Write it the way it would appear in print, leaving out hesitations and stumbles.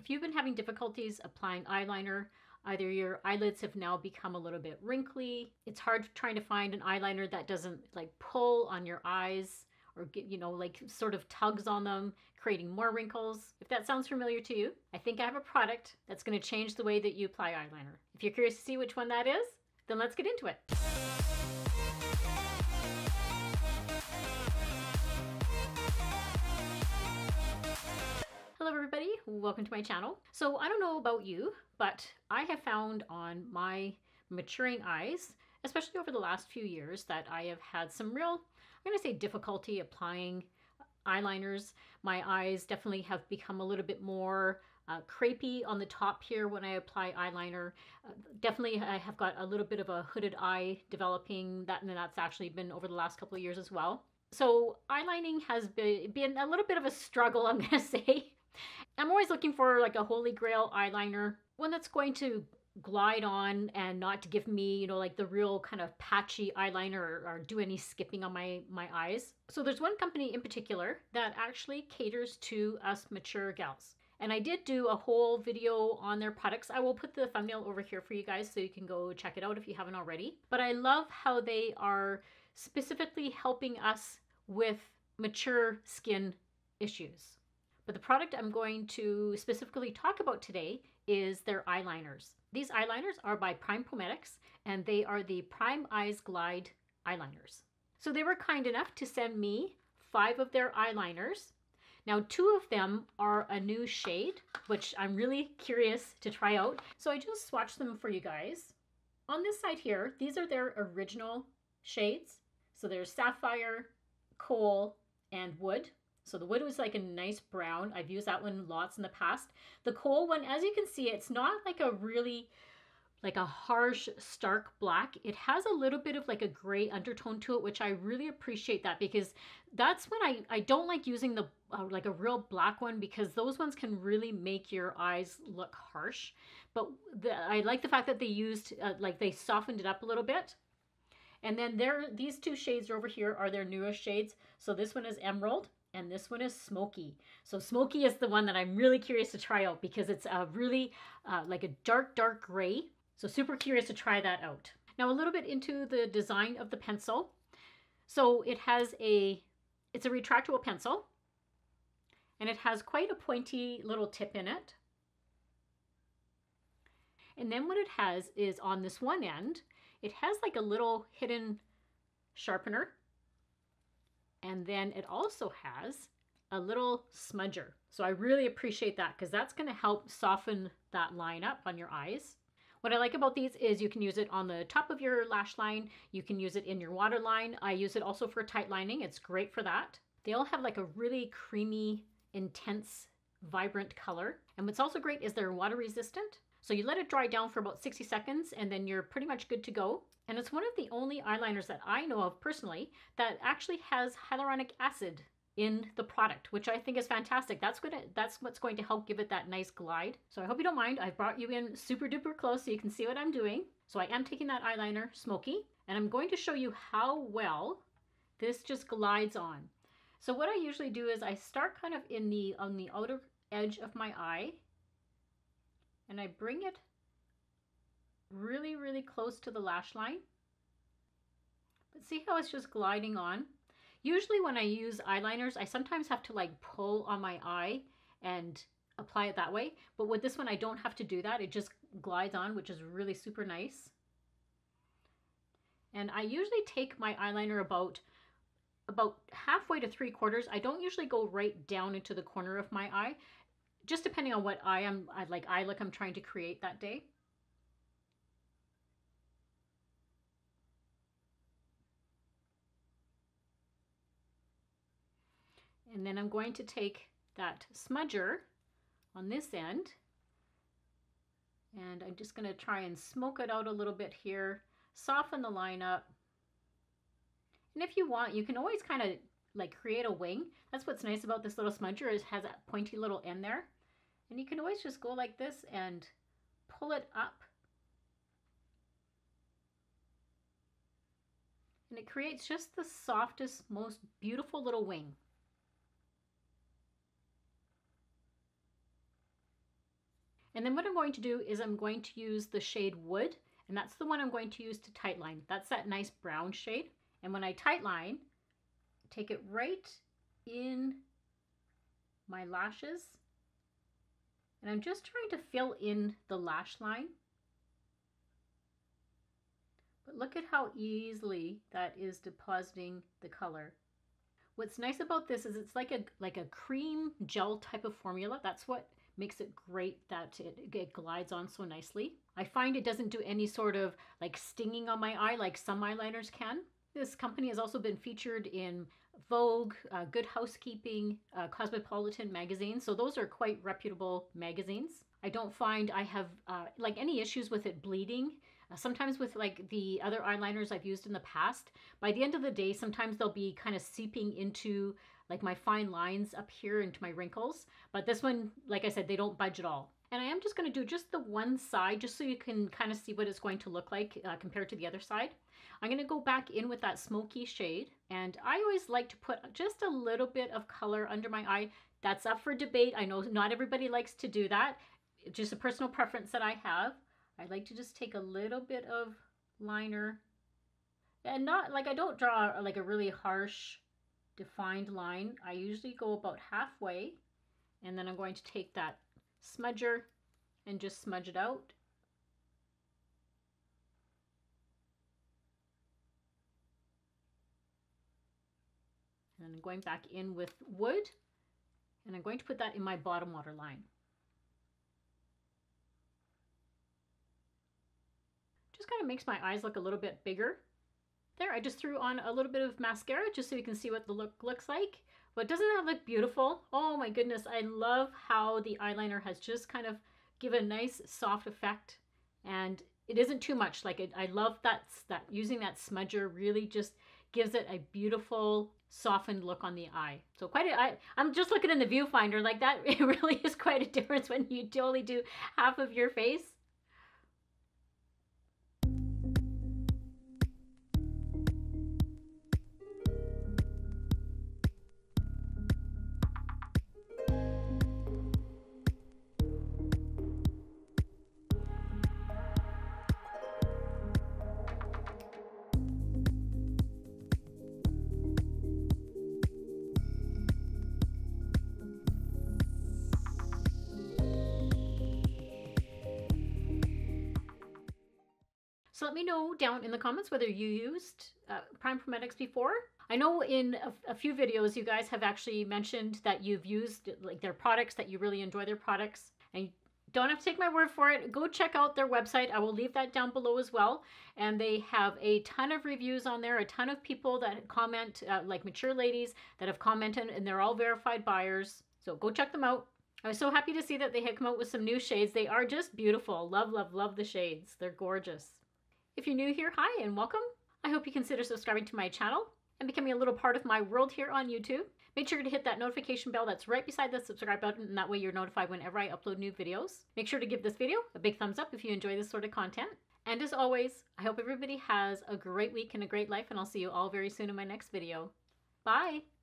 If you've been having difficulties applying eyeliner, either your eyelids have now become a little bit wrinkly, it's hard trying to find an eyeliner that doesn't like pull on your eyes or get, like sort of tugs on them, creating more wrinkles. If that sounds familiar to you, I think I have a product that's going to change the way that you apply eyeliner. If you're curious to see which one that is, then let's get into it. Hello everybody, welcome to my channel. So I don't know about you, but I have found on my maturing eyes, especially over the last few years, that I have had some real, I'm going to say, difficulty applying eyeliners. My eyes definitely have become a little bit more crepey on the top here when I apply eyeliner. Definitely I have got a little bit of a hooded eye developing, and that's actually been over the last couple of years as well. So eyelining has been a little bit of a struggle, I'm going to say. I'm always looking for like a holy grail eyeliner, one that's going to glide on and not to give me, like the real kind of patchy eyeliner or do any skipping on my eyes. So there's one company in particular that actually caters to us mature gals. And I did do a whole video on their products. I will put the thumbnail over here for you guys so you can go check it out if you haven't already. But I love how they are specifically helping us with mature skin issues. But the product I'm going to specifically talk about today is their eyeliners. These eyeliners are by Prime Pometics, and they are the Prime Eyes Glide eyeliners. So they were kind enough to send me 5 of their eyeliners. Now 2 of them are a new shade, which I'm really curious to try out. So I just swatched them for you guys. On this side here, these are their original shades. So there's Sapphire, Khol, and Wood. So the Wood was like a nice brown. I've used that one lots in the past. The Khol one, as you can see, it's not like a really like a harsh, stark black. It has a little bit of like a gray undertone to it, which I really appreciate that, because that's when I don't like using the like a real black one, because those ones can really make your eyes look harsh. But I like the fact that they used like they softened it up a little bit. And then these 2 shades over here are their newest shades. So this one is Emerald, and this one is Smoky. So Smoky is the one that I'm really curious to try out, because it's a really like a dark gray. So super curious to try that out. Now a little bit into the design of the pencil. So it's a retractable pencil, and it has quite a pointy little tip in it. And then what it has is on this one end, it has like a little hidden sharpener. And then it also has a little smudger. So I really appreciate that, because that's going to help soften that line up on your eyes. What I like about these is you can use it on the top of your lash line. You can use it in your waterline. I use it also for tight lining. It's great for that. They all have like a really creamy, intense, vibrant color. And what's also great is they're water resistant. So you let it dry down for about 60 seconds and then you're pretty much good to go. And it's one of the only eyeliners that I know of personally that actually has hyaluronic acid in the product, which I think is fantastic. That's what's going to help give it that nice glide. So I hope you don't mind. I've brought you in super duper close so you can see what I'm doing. So I am taking that eyeliner, Smoky, and I'm going to show you how well this just glides on. So what I usually do is I start kind of on the outer edge of my eye, and I bring it really, really close to the lash line. But see how it's just gliding on? Usually when I use eyeliners, I sometimes have to like pull on my eye and apply it that way. But with this one, I don't have to do that. It just glides on, which is really super nice. And I usually take my eyeliner about halfway to 3/4. I don't usually go right down into the corner of my eye, just depending on what eye look I'm trying to create that day. And then I'm going to take that smudger on this end, and I'm just going to try and smoke it out a little bit here, soften the line up. And if you want, you can always kind of like create a wing. That's what's nice about this little smudger, is it has that pointy little end there. And you can always just go like this and pull it up. And it creates just the softest, most beautiful little wing. And then what I'm going to do is I'm going to use the shade Wood, and that's the one I'm going to use to tightline. That's that nice brown shade. And when I tightline, take it right in my lashes. And I'm just trying to fill in the lash line. But look at how easily that is depositing the color. What's nice about this is it's like a cream gel type of formula. That's what makes it great, that it glides on so nicely. I find it doesn't do any sort of like stinging on my eye like some eyeliners can. This company has also been featured in Vogue, Good Housekeeping, Cosmopolitan magazine. So those are quite reputable magazines. I don't find I have like any issues with it bleeding. Sometimes with like the other eyeliners I've used in the past, by the end of the day, sometimes they'll be kind of seeping into like my fine lines up here into my wrinkles. But this one, like I said, they don't budge at all. And I am just going to do just the one side just so you can kind of see what it's going to look like compared to the other side. I'm going to go back in with that smoky shade. And I always like to put just a little bit of color under my eye. That's up for debate. I know not everybody likes to do that. It's just a personal preference that I have. I like to just take a little bit of liner, and not like, I don't draw like a really harsh defined line. I usually go about halfway, and then I'm going to take that smudger and just smudge it out. And I'm going back in with Wood, and I'm going to put that in my bottom waterline. Just kind of makes my eyes look a little bit bigger. There, I just threw on a little bit of mascara just so you can see what the look looks like. But doesn't that look beautiful? Oh my goodness, I love how the eyeliner has just kind of given a nice soft effect. And it isn't too much. Like I love that using that smudger really just gives it a beautiful softened look on the eye. So I'm just looking in the viewfinder like that. It really is quite a difference when you only do half of your face. So let me know down in the comments whether you used Prime Cosmetics before. I know in a few videos you guys have actually mentioned that you've used like their products, that you really enjoy their products. And you don't have to take my word for it. Go check out their website. I will leave that down below as well. And they have a ton of reviews on there, a ton of people that comment, like mature ladies that have commented, and they're all verified buyers. So go check them out. I was so happy to see that they had come out with some new shades. They are just beautiful. Love, love, love the shades. They're gorgeous. If you're new here, hi and welcome. I hope you consider subscribing to my channel and becoming a little part of my world here on YouTube. Make sure to hit that notification bell that's right beside the subscribe button, and that way you're notified whenever I upload new videos. Make sure to give this video a big thumbs up if you enjoy this sort of content. And as always, I hope everybody has a great week and a great life, and I'll see you all very soon in my next video. Bye!